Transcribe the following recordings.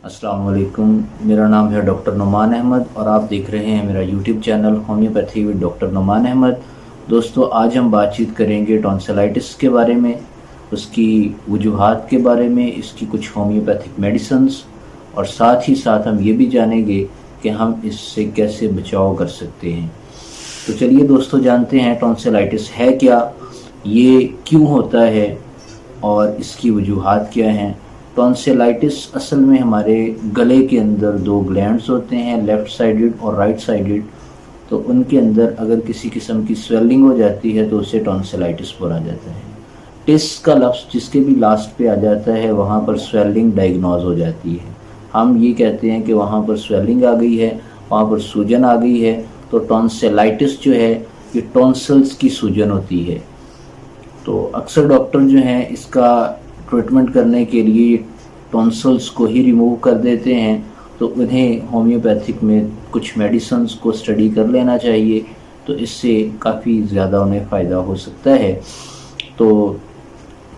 अस्सलाम वालेकुम। मेरा नाम है डॉक्टर नुमान अहमद और आप देख रहे हैं मेरा YouTube channel homeopathy with doctor Numan Ahmad. दोस्तों, आज हम बातचीत करेंगे टॉन्सिलाइटिस के बारे में, उसकी वजूहात के बारे में, इसकी कुछ होम्योपैथिक मेडिसिन्स, और साथ ही साथ हम ये भी जानेंगे कि हम इससे कैसे बचाव कर सकते हैं। तो चलिए दोस्तों, जानते हैं टॉन्सिलाइटिस है क्या, ये क्यों होता है और इसकी वजूहात क्या हैं। टॉन्सिलाइटिस असल में हमारे गले के अंदर दो ग्लैंड्स होते हैं, लेफ़्ट साइडेड और राइट साइडेड। तो उनके अंदर अगर किसी किस्म की स्वेलिंग हो जाती है तो उसे टॉन्सिलाइटिस बोला जाता है। टिस का लफ्ज़ जिसके भी लास्ट पे आ जाता है वहाँ पर स्वेलिंग डायग्नोज हो जाती है। हम ये कहते हैं कि वहाँ पर स्वेलिंग आ गई है, वहाँ पर सूजन आ गई है। तो टॉन्सिलाइटिस जो है ये टॉन्सिल्स की सूजन होती है। तो अक्सर डॉक्टर जो हैं इसका ट्रीटमेंट करने के लिए टॉन्सिल्स को ही रिमूव कर देते हैं। तो उन्हें होम्योपैथिक में कुछ मेडिसिन्स को स्टडी कर लेना चाहिए, तो इससे काफ़ी ज़्यादा उन्हें फ़ायदा हो सकता है। तो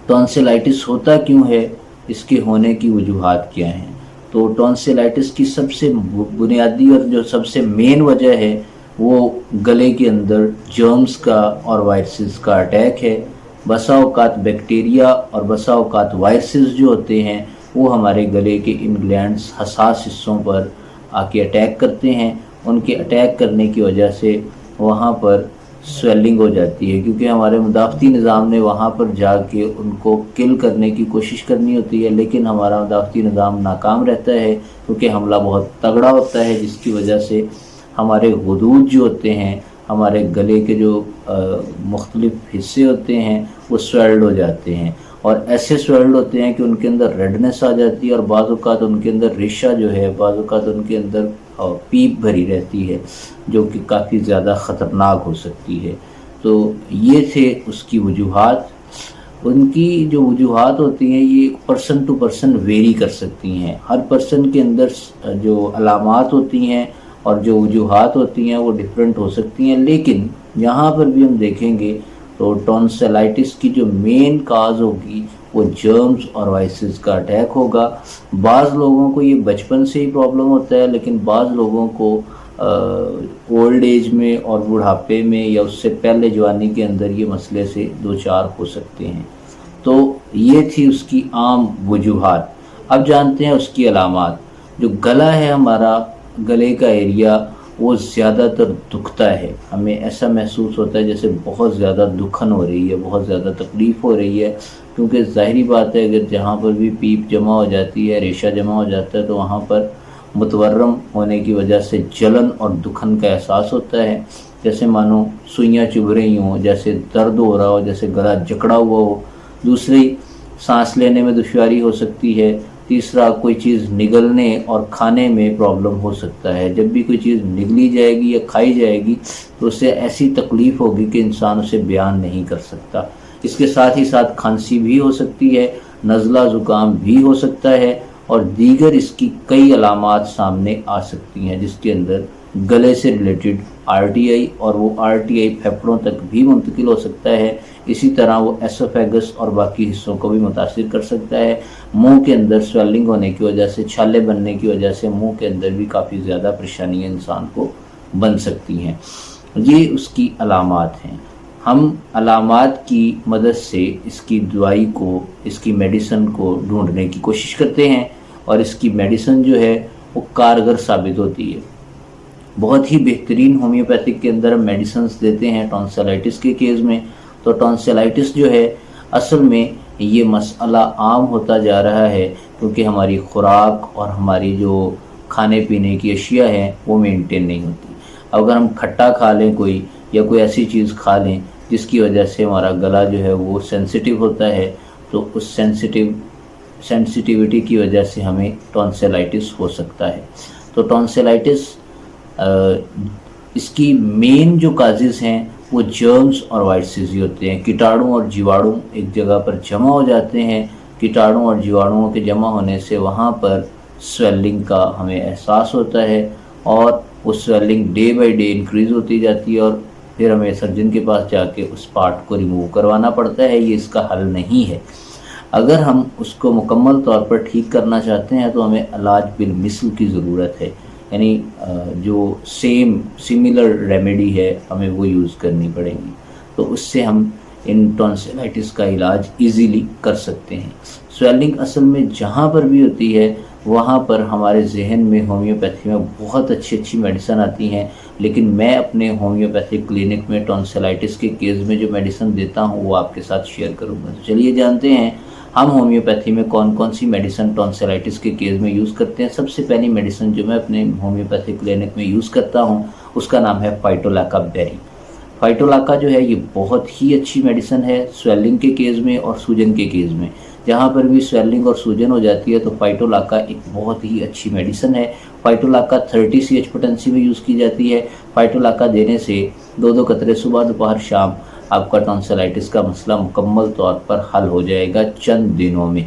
टॉन्सिलाइटिस होता क्यों है, इसके होने की वजूहात क्या हैं। तो टॉन्सिलाइटिस की सबसे बुनियादी और जो सबसे मेन वजह है वो गले के अंदर जर्म्स का और वायरसेस का अटैक है। बसा औकात बैक्टीरिया और बसा औकात वायरसेस जो होते हैं वो हमारे गले के इन ग्लैंड्स हसास हिस्सों पर आके अटैक करते हैं। उनके अटैक करने की वजह से वहाँ पर स्वेलिंग हो जाती है, क्योंकि हमारे मुदाफ़ती निज़ाम ने वहाँ पर जाके उनको किल करने की कोशिश करनी होती है, लेकिन हमारा मुदाफ़ती निज़ाम नाकाम रहता है क्योंकि हमला बहुत तगड़ा होता है, जिसकी वजह से हमारे गुदूद जो होते हैं, हमारे गले के जो मुख्तलिफ हिस्से होते हैं वो स्वेल्ड हो जाते हैं, और ऐसे स्वेल्ड होते हैं कि उनके अंदर रेडनेस आ जाती है, और बाज़ औक़ात उनके अंदर रेशा जो है, बाज़ औक़ात उनके अंदर पीप भरी रहती है जो कि काफ़ी ज़्यादा ख़तरनाक हो सकती है। तो ये थे उसकी वजूहात। उनकी जो वजूहात होती हैं ये पर्सन टू पर्सन वेरी कर सकती हैं। हर पर्सन के अंदर जो अलामात होती हैं और जो वजूहात होती हैं वो डिफरेंट हो सकती हैं, लेकिन यहाँ पर भी हम देखेंगे तो टॉन्सिलाइटिस की जो मेन काज होगी वो जर्म्स और वायरसेस का अटैक होगा। बाज़ लोगों को ये बचपन से ही प्रॉब्लम होता है, लेकिन बाज़ लोगों को ओल्ड एज में और बुढ़ापे में या उससे पहले जवानी के अंदर ये मसले से दो चार हो सकते हैं। तो ये थी उसकी आम वजूहात। अब जानते हैं उसकी अलामात। जो गला है हमारा, गले का एरिया वो ज़्यादातर दुखता है। हमें ऐसा महसूस होता है जैसे बहुत ज़्यादा दुखन हो रही है, बहुत ज़्यादा तकलीफ़ हो रही है, क्योंकि ज़ाहिरी बात है अगर जहाँ पर भी पीप जमा हो जाती है, रेशा जमा हो जाता है, तो वहाँ पर मुतवर्रम होने की वजह से जलन और दुखन का एहसास होता है, जैसे मानो सुइयाँ चुभ रही हों, जैसे दर्द हो रहा हो, जैसे गला जकड़ा हुआ हो। दूसरी, सांस लेने में दुश्वारी हो सकती है। तीसरा, कोई चीज़ निगलने और खाने में प्रॉब्लम हो सकता है। जब भी कोई चीज़ निगली जाएगी या खाई जाएगी तो उससे ऐसी तकलीफ़ होगी कि इंसान उसे बयान नहीं कर सकता। इसके साथ ही साथ खांसी भी हो सकती है, नज़ला ज़ुकाम भी हो सकता है, और दीगर इसकी कई अलामात सामने आ सकती हैं, जिसके अंदर गले से रिलेटेड RTI, और वो RTI फेफड़ों तक भी मुंतकिल हो सकता है। इसी तरह वो एसोफेगस और बाकी हिस्सों को भी मुतासिर कर सकता है। मुंह के अंदर स्वेलिंग होने की वजह से, छाले बनने की वजह से मुंह के अंदर भी काफ़ी ज़्यादा परेशानियाँ इंसान को बन सकती हैं। ये उसकी अलामात हैं। हम अलामात की मदद से इसकी दवाई को, इसकी मेडिसिन को ढूंढने की कोशिश करते हैं, और इसकी मेडिसिन जो है वो कारगर साबित होती है। बहुत ही बेहतरीन होम्योपैथिक के अंदर हम मेडिसिन्स देते हैं टॉन्सिलाइटिस के केस में। तो टॉन्सिलाइटिस जो है असल में ये मसला आम होता जा रहा है क्योंकि हमारी खुराक और हमारी जो खाने पीने की अशिया है वो मेंटेन नहीं होती। अगर हम खट्टा खा लें कोई, या कोई ऐसी चीज़ खा लें जिसकी वजह से हमारा गला जो है वो सेंसिटिव होता है, तो उस सेंसिटिविटी की वजह से हमें टॉन्सिलाइटिस हो सकता है। तो टॉन्सिलाइटिस इसकी मेन जो काजेज़ हैं वो जर्म्स और वायरसेस ही होते हैं। कीटाणु और जीवाणु एक जगह पर जमा हो जाते हैं। कीटाणु और जीवाणुओं के जमा होने से वहाँ पर स्वेलिंग का हमें एहसास होता है, और वो swelling day by day increase होती जाती है, और फिर हमें सर्जन के पास जाके उस पार्ट को रिमूव करवाना पड़ता है। ये इसका हल नहीं है। اگر ہم اس کو مکمل طور پر ٹھیک کرنا چاہتے ہیں تو ہمیں علاج بالمثل کی ضرورت ہے، یعنی جو سملر ریمیڈی ہے ہمیں وہ یوز کرنی پڑے گی، تو اس سے ہم ان ٹونسلائٹس کا علاج ایزیلی کر سکتے ہیں۔ سویلنگ اصل میں جہاں پر بھی ہوتی ہے وہاں پر ہمارے ذہن میں ہومیوپیتھی میں بہت اچھی میڈیسن آتی ہیں، لیکن میں اپنے ہومیوپیتھک کلینک میں ٹونسلائٹس کے کیس میں جو میڈیسن دیتا ہوں وہ آپ کے ساتھ شیئر کروں گا۔ تو چلیے جانتے ہیں ہم ہومیوپیتھی میں کون کون سی میڈیسن ٹونسلائٹس کے کیس میں یوز کرتے ہیں۔ سب سے پہلی میڈیسن جو میں اپنے ہومیوپیتھک کلینک میں یوز کرتا ہوں اس کا نام ہے فائٹولیکا بیری۔ فائٹولیکا جو ہے یہ بہت ہی اچھی میڈیسن ہے سویلنگ کے کیس میں اور سوجن کے کیس میں۔ جہاں پر بھی سویلنگ اور سوجن ہو جاتی ہے تو فائٹولیکا ایک بہت ہی اچھی میڈیسن ہے۔ فائٹولیکا 30 CH پوٹینسی میں یوز کی جاتی ہے۔ فائٹولیکا دینے سے 2 قطرے صبح دوپہر شام آپ کا ٹونسلائٹس کا مسئلہ مکمل طور پر حل ہو جائے گا چند دنوں میں۔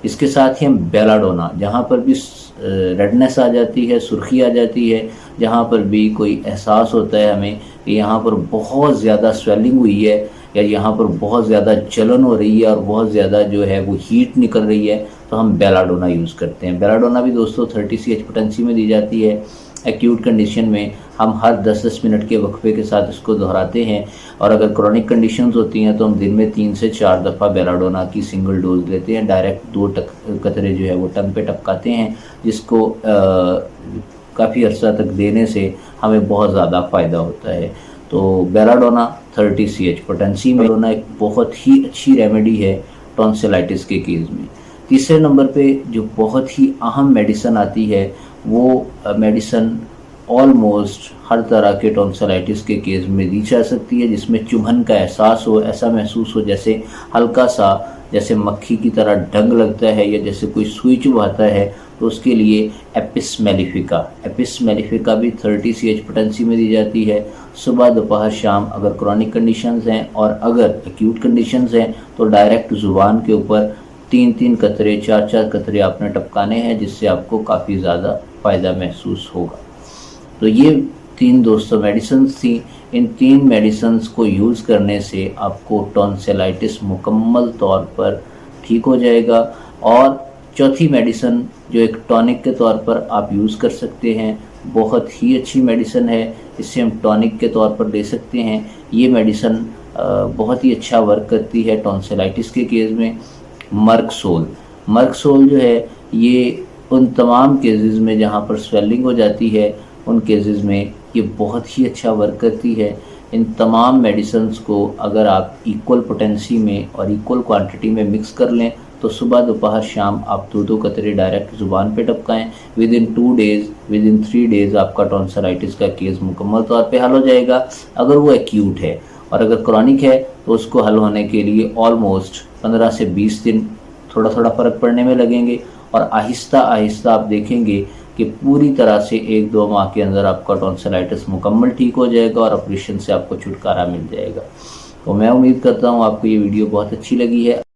اس کے ساتھ ہی ہم بیلاڈونا، جہاں پر بھی ریڈنس آ جاتی ہے، سرخی آ جاتی ہے، جہاں پر بھی کوئی احساس ہوتا ہے ہمیں کہ یہاں پر بہت زیادہ سویلنگ ہوئی ہے یا یہاں پر بہت زیادہ جلن ہو رہی ہے اور بہت زیادہ جو ہے وہ ہیٹ نکل رہی ہے، تو ہم بیلاڈونا یوز کرتے ہیں۔ بیلاڈونا بھی دوستو 30 CH پوٹینسی میں دی جاتی ہے۔ ایکیوٹ کنڈیشن میں ہم ہر 10 منٹ کے وقفے کے ساتھ اس کو دہراتے ہیں، اور اگر کرونک کنڈیشنز ہوتی ہیں تو ہم دن میں 3 سے 4 دفعہ بیلاڈونا کی سنگل ڈوز لیتے ہیں۔ ڈائریکٹ 2 قطرے جو ہے وہ ٹنگ پہ ٹپکاتے ہیں، جس کو کافی عرصہ تک دینے سے ہمیں بہت زیادہ فائدہ ہوتا ہے۔ تو بیلاڈونا 30 CH پوٹینسی میں ہونا ایک بہت ہی اچھی ریمیڈی ہے ٹونسلائٹس کے کیس میں۔ تیسرے نمبر پہ جو بہت ہی اہم میڈیسن آتی ہے وہ میڈیسن آلموسٹ ہر طرح کے ٹونسلائٹس کے کیس میں دی جا سکتی ہے، جس میں چبھن کا احساس ہو، ایسا محسوس ہو جیسے ہلکا سا جیسے مکھی کی طرح ڈنگ لگتا ہے یا جیسے کوئی سوئی چبھاتا ہے، تو اس کے لیے ایپس میلیفیکا بھی 30 CH پوٹینسی میں دی جاتی ہے۔ صبح دوپہر شام اگر کرونک کنڈیشنز ہیں، اور اگر ایکیوٹ کنڈیشنز ہیں تو ڈائریکٹ زبان کے اوپر 3 قطرے 4 قطرے آپ نے ٹپکانے ہیں، جس سے آپ کو کافی زیادہ فائدہ محسوس ہوگا۔ تو یہ 3 دوستوں میڈیسنز تھیں۔ ان 3 میڈیسنز کو یوز کرنے سے آپ کو ٹونسلائٹس مکمل طور پر ٹھیک ہو جائے گا۔ اور چوتھی میڈیسن جو ایک ٹونک کے طور پر آپ یوز کر سکتے ہیں، بہت ہی اچھی میڈیسن ہے، اس سے ہم ٹونک کے طور پر لے سکتے ہیں۔ یہ میڈیسن بہت ہی اچھا ورک کرتی ہے ٹونسلائٹس کے کیس میں۔ مرکسول جو ہے یہ ان تمام کیسز میں جہاں پر سویلنگ ہو جاتی ہے ان کیسز میں یہ بہت ہی اچھا ورک کرتی ہے۔ ان تمام میڈیسنز کو اگر آپ ایکول پوٹینسی میں اور ایکول کوانٹٹی میں مکس کر لیں تو صبح دوپہر شام آپ 2 قطرے ڈائریکٹ زبان پہ ٹپکائیں، ودن 3 ڈیز آپ کا ٹونسلائٹس کا کیس مکمل طور پہ حل ہو جائے گا، اگر وہ ایکیوٹ ہے۔ اور اگر کرونک ہے تو اس کو حل ہونے کے لیے آلموسٹ 15 سے 20 دن تھوڑا فرق پڑنے میں لگیں گے، اور آہستہ آپ دیکھیں گے کہ پوری طرح سے 1-2 ماہ کے اندر آپ کا ٹونسلائٹس مکمل ٹھیک ہو جائے گا اور آپریشن سے آپ کو چھٹکارا مل جائے گا۔ تو میں امید کرتا ہوں آپ کو یہ ویڈیو بہت اچھی لگی ہے۔